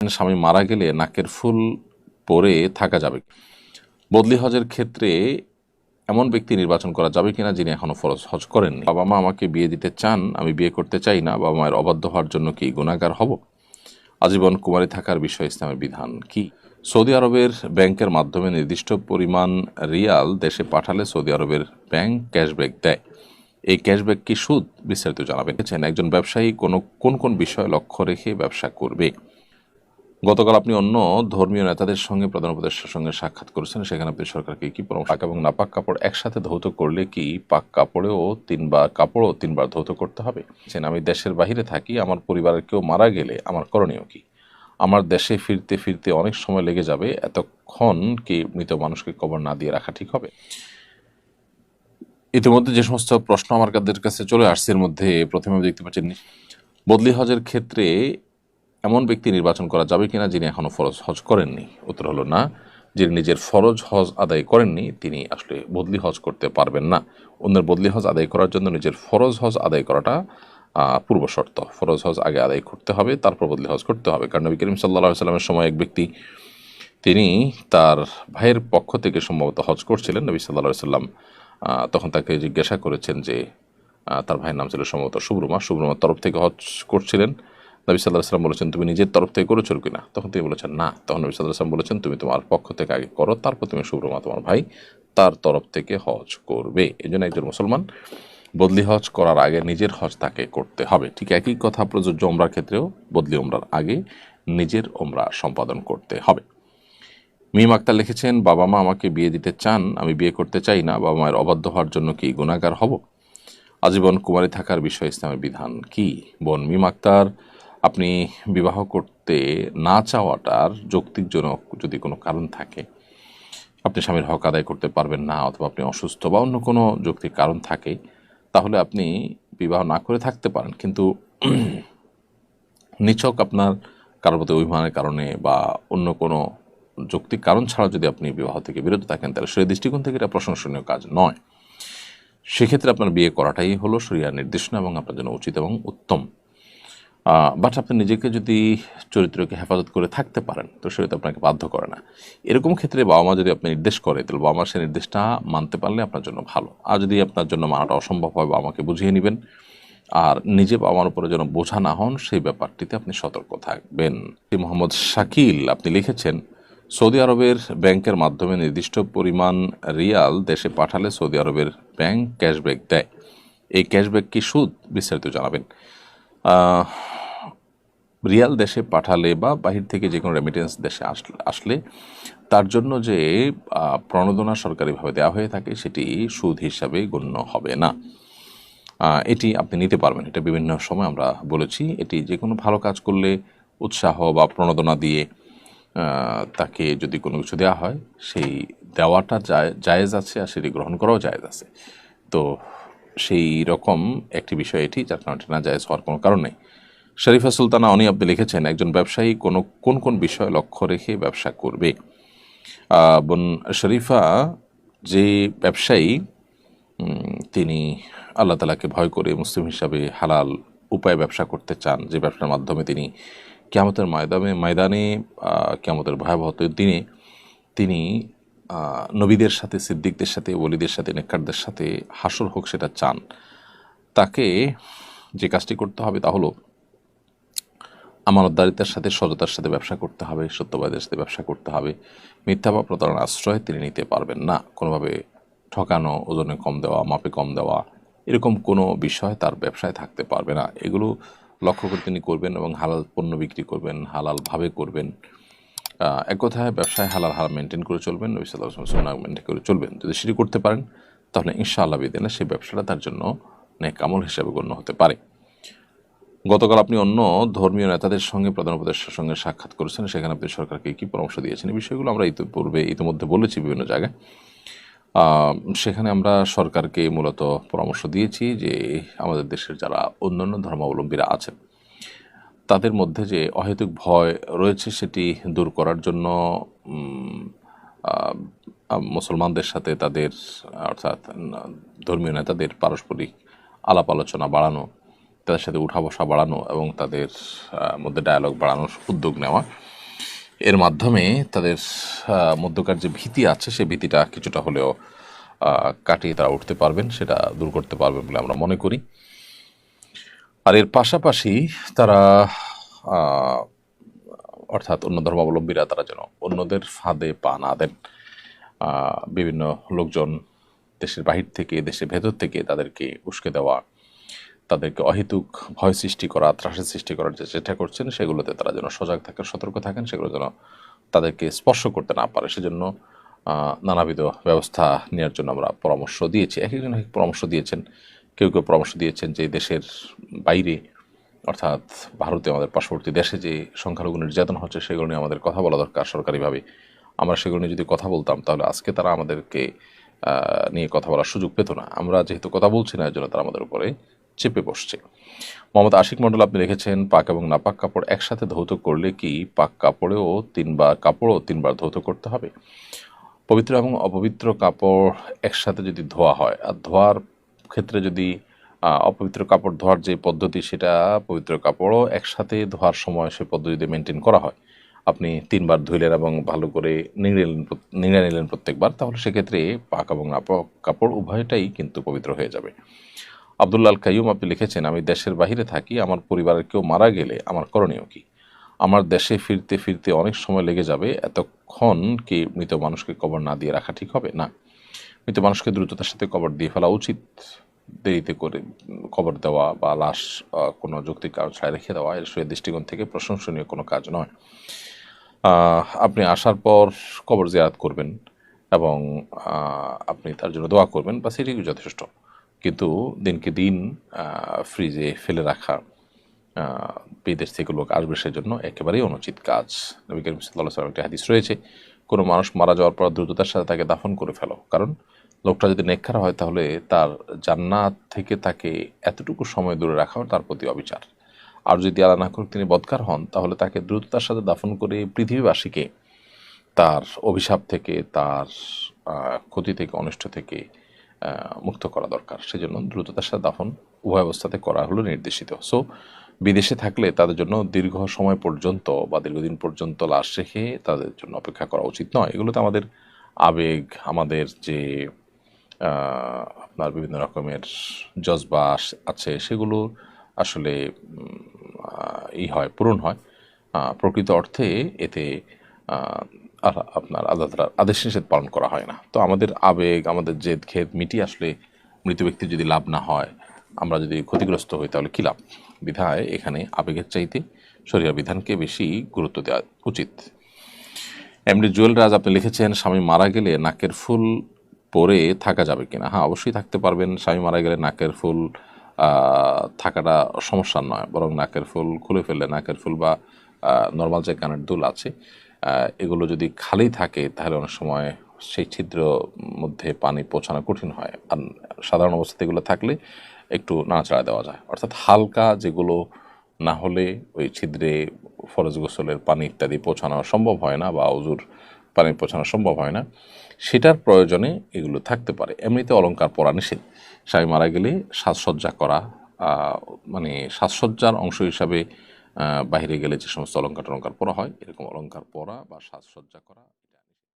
স্বামী মারা গেলে নাকের ফুল পরে থাকা যাবে? বদলি হজের ক্ষেত্রে এমন ব্যক্তি নির্বাচন করা যাবে কিনা যিনি এখনো ফরজ হজ করেননি। বাবা মা আমাকে বিয়ে দিতে চান, আমি বিয়ে করতে চাই না, বাবা মায়ের অবাধ্য হওয়ার জন্য কি গুনাহগার হব? আজীবন কুমারী থাকার বিষয়ে ইসলামের বিধান কি? সৌদি আরবের ব্যাংকের মাধ্যমে নির্দিষ্ট পরিমাণ রিয়াল দেশে পাঠালে সৌদি আরবের ব্যাংক ক্যাশব্যাক দেয়। এই ক্যাশব্যাক কি সুদ? বিস্তারিত জানাবেন। একজন ব্যবসায়ী কোন কোন বিষয় লক্ষ্য রেখে ব্যবসা করবে? গতকাল আপনি অন্য ধর্মীয় নেতাদের সঙ্গে প্রধান উপদেষ্টার সঙ্গে সাক্ষাৎ করেছেন, সেখানে আপনি সরকারকে কি পরামর্শ? পাক এবং নাপাক কাপড় একসাথে ধৌত করলে কি পাক কাপড়ও তিনবার ধৌত করতে হবে? আমি দেশের বাহিরে থাকি, আমার পরিবারের কেউ মারা গেলে আমার করণীয় কি? আমার দেশে ফিরতে ফিরতে অনেক সময় লেগে যাবে, এতক্ষণ কি মৃত মানুষকে কবর না দিয়ে রাখা ঠিক হবে? ইতিমধ্যে যে সমস্ত প্রশ্ন আমার কাছে চলে আসছে, এর মধ্যে প্রথমে দেখতে পাচ্ছেন বদলি হজের ক্ষেত্রে এমন ব্যক্তি নির্বাচন করা যাবে কিনা যিনি এখনো ফরজ হজ করেননি। উত্তর হলো না। যিনি নিজের ফরজ হজ আদায় করেননি তিনি আসলে বদলি হজ করতে পারবেন না। অন্যের বদলি হজ আদায় করার জন্য নিজের ফরজ হজ আদায় করাটা পূর্ব শর্ত। ফরজ হজ আগে আদায় করতে হবে, তারপর বদলি হজ করতে হবে। কারণ নবী করিম সাল্লাল্লাহু আলাইহি ওয়াসাল্লামের সময় এক ব্যক্তি, তিনি তার ভাইয়ের পক্ষ থেকে সম্ভবত হজ করছিলেন। নবী সাল্লাল্লাহু আলাইহি ওয়াসাল্লাম তখন তাকে জিজ্ঞাসা করেছেন যে তার ভাইয়ের নাম ছিল সম্ভবত শুভ্রমার তরফ থেকে হজ করছিলেন। নবী সাল্লাল্লাহু আলাইহি ওয়াসাল্লাম বলেছেন, তুমি নিজের তরফ থেকে করেছো কিনা? তখন তিনি বলেছেন না। তখন নবী সাল্লাল্লাহু আলাইহি ওয়াসাল্লাম বলেছেন, তুমি তোমার পক্ষ থেকে আগে করো, তারপর তুমি শুভ্রমা তোমার ভাই তার তরফ থেকে হজ করবে। এই জন্য একজন মুসলমান বদলি হজ করার আগে নিজের হজ তাকে করতে হবে। ঠিক একই কথা প্রযোজ্য ওমরার ক্ষেত্রেও। বদলি ওমরার আগে নিজের ওমরা সম্পাদন করতে হবে। মিম আক্তার লিখেছেন, বাবা মা আমাকে বিয়ে দিতে চান, আমি বিয়ে করতে চাই না, বাবা মায়ের অবাধ্য হওয়ার জন্য কি গুনাহগার হব? আজীবন কুমারী থাকার বিষয়ে ইসলামের বিধান কি? বোন মিম আক্তার, আপনি বিবাহ করতে না চাওয়াটার যৌক্তিকজনক যদি কোনো কারণ থাকে, আপনি স্বামীর হক আদায় করতে পারবেন না, অথবা আপনি অসুস্থ বা অন্য কোনো যৌক্তিক কারণ থাকে, তাহলে আপনি বিবাহ না করে থাকতে পারেন। কিন্তু নিছক আপনার কারোর প্রতি অভিমানের কারণে বা অন্য কোনো যৌক্তিক কারণ ছাড়া যদি আপনি বিবাহ থেকে বিরত থাকেন, তাহলে সেই দৃষ্টিকোণ থেকে এটা প্রশংসনীয় কাজ নয়। সেক্ষেত্রে আপনার বিয়ে করাটাই হলো শরিয়ার নির্দেশনা এবং আপনার জন্য উচিত এবং উত্তম। বাট আপনি নিজেকে যদি চরিত্রকে হেফাজত করে থাকতে পারেন, তো সেটা তো আপনাকে বাধ্য করে না। এরকম ক্ষেত্রে বাবা মা যদি আপনি নির্দেশ করে, তাহলে বাবা মা সেই নির্দেশটা মানতে পারলে আপনার জন্য ভালো। আর যদি আপনার জন্য মানাটা অসম্ভব হয়, বাবা মাকে বুঝিয়ে নেবেন। আর নিজে বাবা মার উপরে যেন বোঝা না হন, সেই ব্যাপারটিতে আপনি সতর্ক থাকবেন। মোহাম্মদ শাকিল আপনি লিখেছেন, সৌদি আরবের ব্যাংকের মাধ্যমে নির্দিষ্ট পরিমাণ রিয়াল দেশে পাঠালে সৌদি আরবের ব্যাংক ক্যাশব্যাক দেয়। এই ক্যাশব্যাক কি সুদ? বিস্তারিত জানাবেন। রিয়াল দেশে পাঠালে বা বাহির থেকে যে কোনো রেমিটেন্স দেশে আসলে তার জন্য যে প্রণোদনা সরকারিভাবে দেওয়া হয়ে থাকে, সেটি সুদ হিসাবে গণ্য হবে না। এটি আপনি নিতে পারবেন। এটা বিভিন্ন সময় আমরা বলেছি। এটি যে কোনো ভালো কাজ করলে উৎসাহ বা প্রণোদনা দিয়ে তাকে যদি কোনো কিছু দেওয়া হয়, সেই দেওয়াটা জায়েজ আছে, আর সেটি গ্রহণ করাও জায়েজ আছে। তো সেই রকম একটি বিষয় এটি, যার কারণে না জায়েজ হওয়ার কোনো কারণ নেই। শরীফা সুলতানা অনি আপনি লিখেছেন, একজন ব্যবসায়ী কোন কোন বিষয় লক্ষ্য রেখে ব্যবসা করবে? বোন শরীফা, যে ব্যবসায়ী তিনি আল্লাহ তাআলাকে ভয় করে মুসলিম হিসাবে হালাল উপায়ে ব্যবসা করতে চান, যে ব্যবসার মাধ্যমে তিনি কিয়ামতের ময়দানে কিয়ামতের ভয়াবহ দিনে তিনি নবীদের সাথে, সিদ্দিকদের সাথে, ওলিদের সাথে, নেককারদের সাথে হাসর হোক সেটা চান, তাকে যে কাজটি করতে হবে তা হলো আমানতদারিতার সাথে, সততার সাথে ব্যবসা করতে হবে, সত্যবাদের সাথে ব্যবসা করতে হবে। মিথ্যা বা প্রতারণার আশ্রয় তিনি নিতে পারবেন না। কোনোভাবে ঠকানো, ওজনে কম দেওয়া, মাপে কম দেওয়া, এরকম কোনো বিষয় তার ব্যবসায় থাকতে পারবে না। এগুলো লক্ষ্য করে তিনি করবেন এবং হালাল পণ্য বিক্রি করবেন, হালালভাবে করবেন। এক কথায় ব্যবসায় হালাল মেনটেন করে চলবেন, নবী সাল্লাল্লাহু আলাইহি ওয়াসাল্লাম সুন্নাহ মেনটেন করে চলবেন। যদি সেটি করতে পারেন, তাহলে ইনশাআল্লাহ বিদিনে সেই ব্যবসাটা তার জন্য নেক আমল হিসেবে গণ্য হতে পারে। গতকাল আপনি অন্য ধর্মীয় নেতাদের সঙ্গে প্রধান উপদেষ্টার সঙ্গে সাক্ষাৎ করেছেন, সেখানে আপনি সরকারকে কি পরামর্শ দিয়েছেন? এই বিষয়গুলো আমরা ইতিমধ্যে বলেছি বিভিন্ন জায়গায়। সেখানে আমরা সরকারকে মূলত পরামর্শ দিয়েছি যে আমাদের দেশের যারা অন্যান্য ধর্মাবলম্বীরা আছেন, তাদের মধ্যে যে অহেতুক ভয় রয়েছে, সেটি দূর করার জন্য মুসলমানদের সাথে তাদের, অর্থাৎ ধর্মীয় নেতাদের পারস্পরিক আলাপ আলোচনা বাড়ানো তাদের সাথে উঠা বসা বাড়ানো এবং তাদের মধ্যে ডায়ালগ বাড়ানোর উদ্যোগ নেওয়া, এর মাধ্যমে তাদের মধ্যকার যে ভীতি আছে সেই ভীতিটা কিছুটা হলেও কাটিয়ে তারা উঠতে পারবেন, সেটা দূর করতে পারবেন বলে আমরা মনে করি। আর এর পাশাপাশি তারা অর্থাৎ অন্য ধর্মাবলম্বীরা তারা যেন অন্যদের ফাঁদে পা না দেন। বিভিন্ন লোকজন দেশের বাহির থেকে দেশের ভেতর থেকে তাদেরকে উস্কে দেওয়া, তাদেরকে অহেতুক ভয় সৃষ্টি করা, ত্রাসের সৃষ্টি করার যে চেষ্টা করছেন সেগুলোতে তারা যেন সজাগ থাকেন, সতর্ক থাকেন, সেগুলো যেন তাদেরকে স্পর্শ করতে না পারে, সেজন্য নানাবিধ ব্যবস্থা নেওয়ার জন্য আমরা পরামর্শ দিয়েছি। এক একজন এক পরামর্শ দিয়েছেন। কেউ কেউ পরামর্শ দিয়েছেন যে দেশের বাইরে অর্থাৎ ভারতে আমাদের পার্শ্ববর্তী দেশে যে সংখ্যালঘু নির্যাতন হচ্ছে সেগুলো নিয়ে আমাদের কথা বলা দরকার সরকারিভাবে। আমরা সেগুলো নিয়ে যদি কথা বলতাম তাহলে আজকে তারা আমাদেরকে নিয়ে কথা বলার সুযোগ পেত না। আমরা যেহেতু কথা বলছি না, এর জন্য তারা আমাদের উপরে চেপে বসছে। মোহাম্মদ আশিক মণ্ডল আপনি লিখেছেন, পাক এবং নাপাক কাপড় একসাথে ধৌত করলে কি পাক কাপড়ও তিনবার ধৌত করতে হবে? পবিত্র এবং অপবিত্র কাপড় একসাথে যদি ধোয়া হয়, আর ধোয়ার ক্ষেত্রে যদি অপবিত্র কাপড় ধোয়ার যে পদ্ধতি সেটা পবিত্র কাপড়ও একসাথে ধোয়ার সময় সে পদ্ধতিতে মেনটেন করা হয়, আপনি 3বার ধুইলেন এবং ভালো করে নিংড়ে নিলেন প্রত্যেকবার, তাহলে সেক্ষেত্রে পাক এবং নাপাক কাপড় উভয়টাই কিন্তু পবিত্র হয়ে যাবে। আব্দুল্লাহ আল কাইয়ুম আপনি লিখেছেন, আমি দেশের বাহিরে থাকি, আমার পরিবারের কেউ মারা গেলে আমার করণীয় কি? আমার দেশে ফিরতে ফিরতে অনেক সময় লেগে যাবে, এতক্ষণ কি মৃত মানুষকে কবর না দিয়ে রাখা ঠিক হবে? না, মৃত মানুষকে দ্রুততার সাথে কবর দিয়ে ফেলা উচিত। দেরিতে করে কবর দেওয়া বা লাশ কোনো যৌক্তিক কারণ ছাড়া রেখে দেওয়া এর সেই দৃষ্টিকোণ থেকে প্রশংসনীয় কোনো কাজ নয়। আপনি আসার পর কবর জিয়ারত করবেন এবং আপনি তার জন্য দোয়া করবেন, বা সেটিই যথেষ্ট। কিন্তু দিনকে দিন ফ্রিজে ফেলে রাখা, বিদেশ থেকে লোক আসবে সেজন্য একেবারেই অনুচিত কাজ। নবী করিম সাল্লাল্লাহু আলাইহি ওয়াসাল্লাম একটি হাদিস রয়েছে, কোনো মানুষ মারা যাওয়ার পর দ্রুততার সাথে তাকে দাফন করে ফেলো, কারণ লোকটা যদি নেককার হয় তাহলে তার জান্নাত থেকে তাকে এতটুকু সময় দূরে রাখা তার প্রতি অবিচার। আর যদি আল্লাহ না করুক তিনি বদকার হন, তাহলে তাকে দ্রুততার সাথে দাফন করে পৃথিবীবাসীকে তার অভিশাপ থেকে, তার ক্ষতি থেকে, অনিষ্ট থেকে মুক্ত করা দরকার। সেজন্য দ্রুততার সাথে দাফন উভয় অবস্থাতে করা হলো নির্দেশিত। সো বিদেশে থাকলে তাদের জন্য দীর্ঘ সময় পর্যন্ত বা দীর্ঘদিন পর্যন্ত লাশ রেখে তাদের জন্য অপেক্ষা করা উচিত নয়। এগুলোতে আমাদের আবেগ, আমাদের যে আপনার বিভিন্ন রকমের জজবা আছে সেগুলো আসলে পূরণ হয়। প্রকৃত অর্থে এতে আপনার আল্লাহ তাআলার আদেশ নিষেধ পালন করা হয় না। তো আমাদের আবেগ, আমাদের জেদ খেদ মিটিয়ে আসলে মৃত ব্যক্তির যদি লাভ না হয়, আমরা যদি ক্ষতিগ্রস্ত হই তাহলে কী লাভ? বিধায় এখানে আবেগের চাইতে শরিয়া বিধানকে বেশি গুরুত্ব দেওয়া উচিত। এমডি জুয়েল রাজ আপনি লিখেছেন, স্বামী মারা গেলে নাকের ফুল পরে থাকা যাবে কিনা? হ্যাঁ, অবশ্যই থাকতে পারবেন। স্বামী মারা গেলে নাকের ফুল থাকাটা সমস্যা নয়, বরং নাকের ফুল খুলে ফেললে, নাকের ফুল বা নর্মাল যে কানের দুল আছে এগুলো যদি খালি থাকে তাহলে অনেক সময় সেই ছিদ্র মধ্যে পানি পৌঁছানো কঠিন হয়। আর সাধারণ অবস্থাতে এগুলো থাকলে একটু নাড়াচাড়া দেওয়া যায়, অর্থাৎ হালকা যেগুলো না হলে ওই ছিদ্রে ফরজ গোসলের পানি ইত্যাদি পৌঁছানো সম্ভব হয় না, বা অজুর পানি পৌঁছানো সম্ভব হয় না, সেটার প্রয়োজনে এগুলো থাকতে পারে। এমনিতে অলংকার পরা নিষেধ। স্বামী মারা গেলে সাজসজ্জা করা, মানে সাজসজ্জার অংশ হিসাবে বাইরে গেলে যে সমস্ত অলংকার টলংকার পরা হয়, এরকম অলংকার পরা বা সাজসজ্জা করা